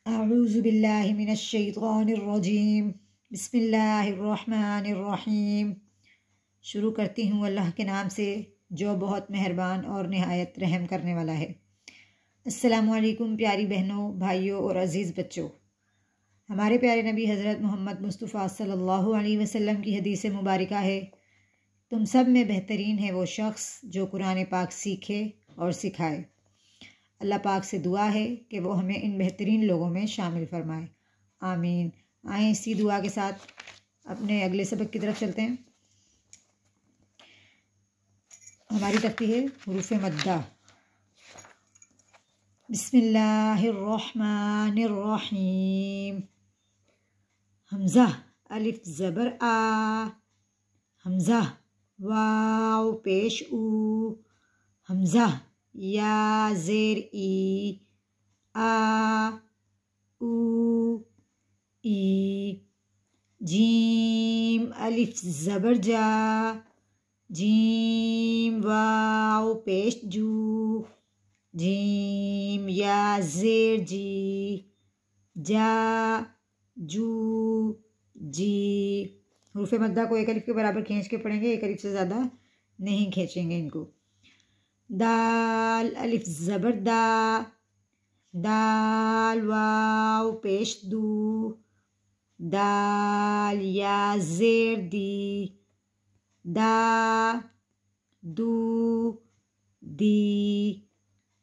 अऊज़ु बिल्लाहि मिनश्शैतानिर्रजीम बिस्मिल्लाहिर्रहमानिर्रहीम। शुरू करती हूँ अल्लाह के नाम से जो बहुत मेहरबान और निहायत रहम करने वाला है। अस्सलामुअलैकुम प्यारी बहनों, भाइयों और अज़ीज़ बच्चों। हमारे प्यारे नबी हज़रत मोहम्मद मुस्तफ़ा सल्लल्लाहु अलैहि वसल्लम की हदीस मुबारका है, तुम सब में बेहतरीन है वो शख्स जो कुरान पाक सीखे और सिखाए। अल्लाह पाक से दुआ है कि वो हमें इन बेहतरीन लोगों में शामिल फरमाए, आमीन। आए इसी दुआ के साथ अपने अगले सबक की तरफ चलते हैं। हमारी तख्ती है हुरूफ मद्दा। बिस्मिल्लाहिर्रहमानिर्रहीम। हमज़ा अलिफ ज़बर आ, हमज़ा वाव पेश ऊ, हमज़ा या ज़ेर ई, आ ऊ ई, जीम अलिफ ज़बर जा, जीम वाव पेश जू, जीम या ज़ेर जी, जा जू जी। हुरूफ़ मद्दा को एक अलिफ के बराबर खींच के पढ़ेंगे, एक अलिफ से ज़्यादा नहीं खींचेंगे इनको। दाल अलिफ ज़बर दा, दाल वाव पेश दू, दाल या ज़ेर दी, दा दू दी।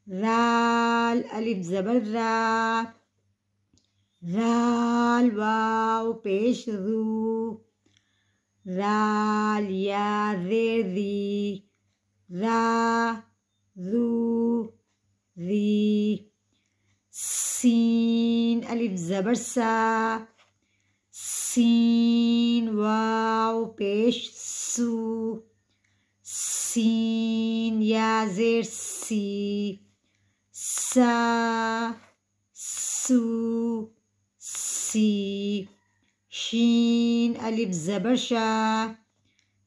राल अलिफ ज़बर रा, राल वाव पेश रू, राल या ज़ेर री, रा रू री। सीन अलिफ ज़बर सा, सीन वाव पेश सू, सीन या ज़ेर सी, सा सू सी। शीन अलिफ ज़बर शा,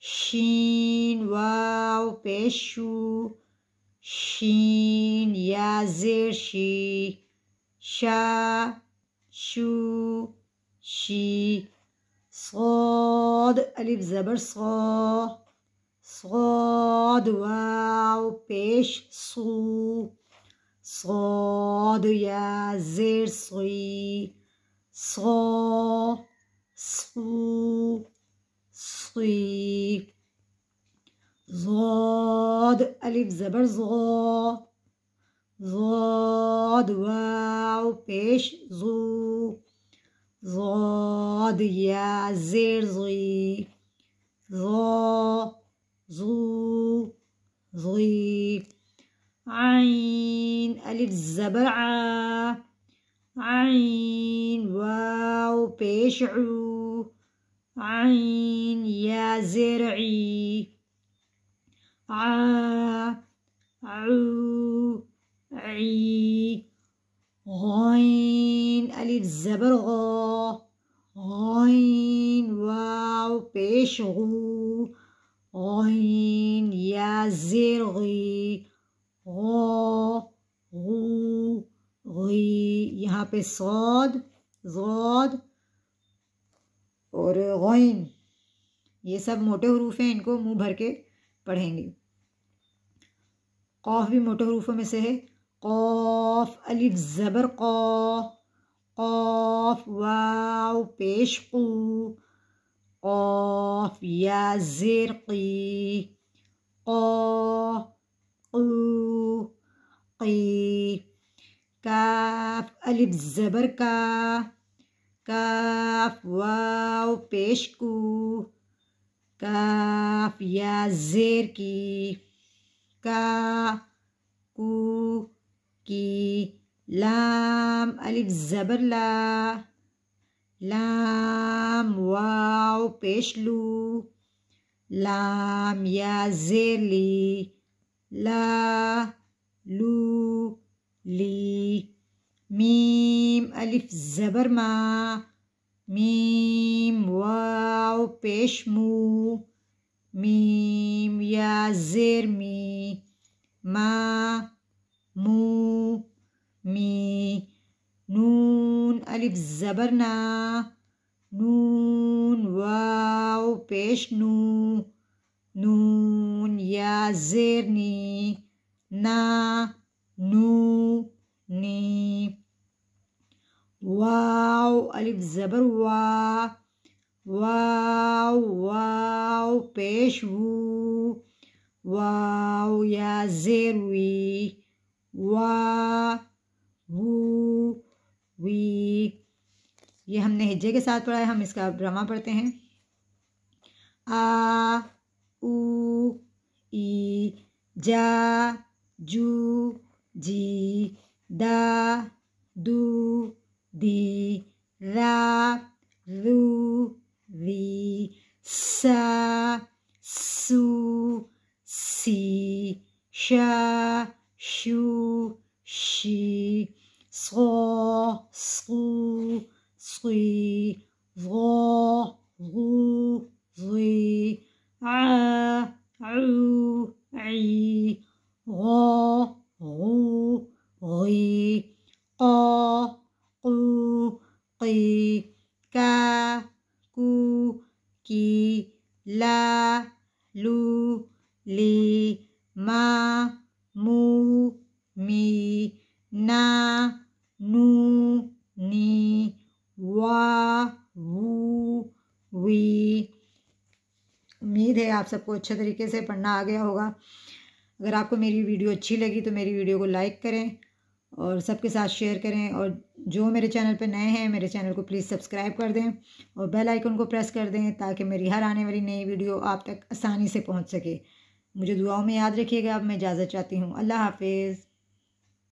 शीन वाव पेश शू, शीन या ज़ेर शी, शा शू शी। सौद अलिफ ज़बर सौ, सौद वाव पेश सू, सौद या ज़ेर सुई, सौ सू सुई। ज़ौद अलिफ ज़बर ज़ौ, ज़ौद वाव पेश ज़ू, ज़ौद या ज़ेर ज़ुई, ज़ौ ज़ू ज़ुई। आइन अलिफ ज़बर आ, आइन वाव पेश ऊ, आइन या ज़ेर ई, आ ऊ ई। गौइन अलिफ ज़बर गौ, गौइन वाव पेश गू, गौइन या ज़ेर गी, गौ गू गी। यहाँ पे सौद, ज़ौद और गौइन ये सब मोटे हरूफ हैं, इनको मुंह भर के पढ़ेंगे। कौफ भी मोटे हरूफों में से है। कौफ अलिफ ज़बर कौ, कौफ वाव पेश कू, कौफ या ज़ेर की, कौ कू की। काफ अलिफ ज़बर का, काफ वाव पेश कू, काफ या ज़ेर की, का कू की। लाम अलिफ ज़बर ला, लाम वाव पेश लू, लाम या ज़ेर ली, ला लू ली। मीम अलिफ ज़बर मा, मीम वाव पेश मू, मीम या ज़ेर मी, मा मू मी। नून अलिफ ज़बर ना, नून वाव पेश नू, नून या ज़ेर नी, ना नू नी, वाव अलिफ ज़बर वा, वाव वाव पेश वू, वाव या ज़ेर वी, वा वू वी। ये हमने हिज्जे के साथ पढ़ा है, हम इसका ड्रामा पढ़ते हैं। आ ऊ ई, जा जू जी, दा दू दी, रा रू री, सा सू सी, शा शू शी, सो सू सी, ज़ो ज़ू ज़ी, आ ऊ ई, गो गू गी, क़ो क़ू क़ी, का कू की, ला लू ली, मा मू मी, ना नू नी, वा वू वी। उम्मीद है आप सबको अच्छे तरीके से पढ़ना आ गया होगा। अगर आपको मेरी वीडियो अच्छी लगी तो मेरी वीडियो को लाइक करें और सबके साथ शेयर करें, और जो मेरे चैनल पे नए हैं मेरे चैनल को प्लीज़ सब्सक्राइब कर दें और बेल आइकन को प्रेस कर दें ताकि मेरी हर आने वाली नई वीडियो आप तक आसानी से पहुंच सके। मुझे दुआओं में याद रखिएगा। अब मैं इजाज़त चाहती हूँ। अल्लाह हाफिज़।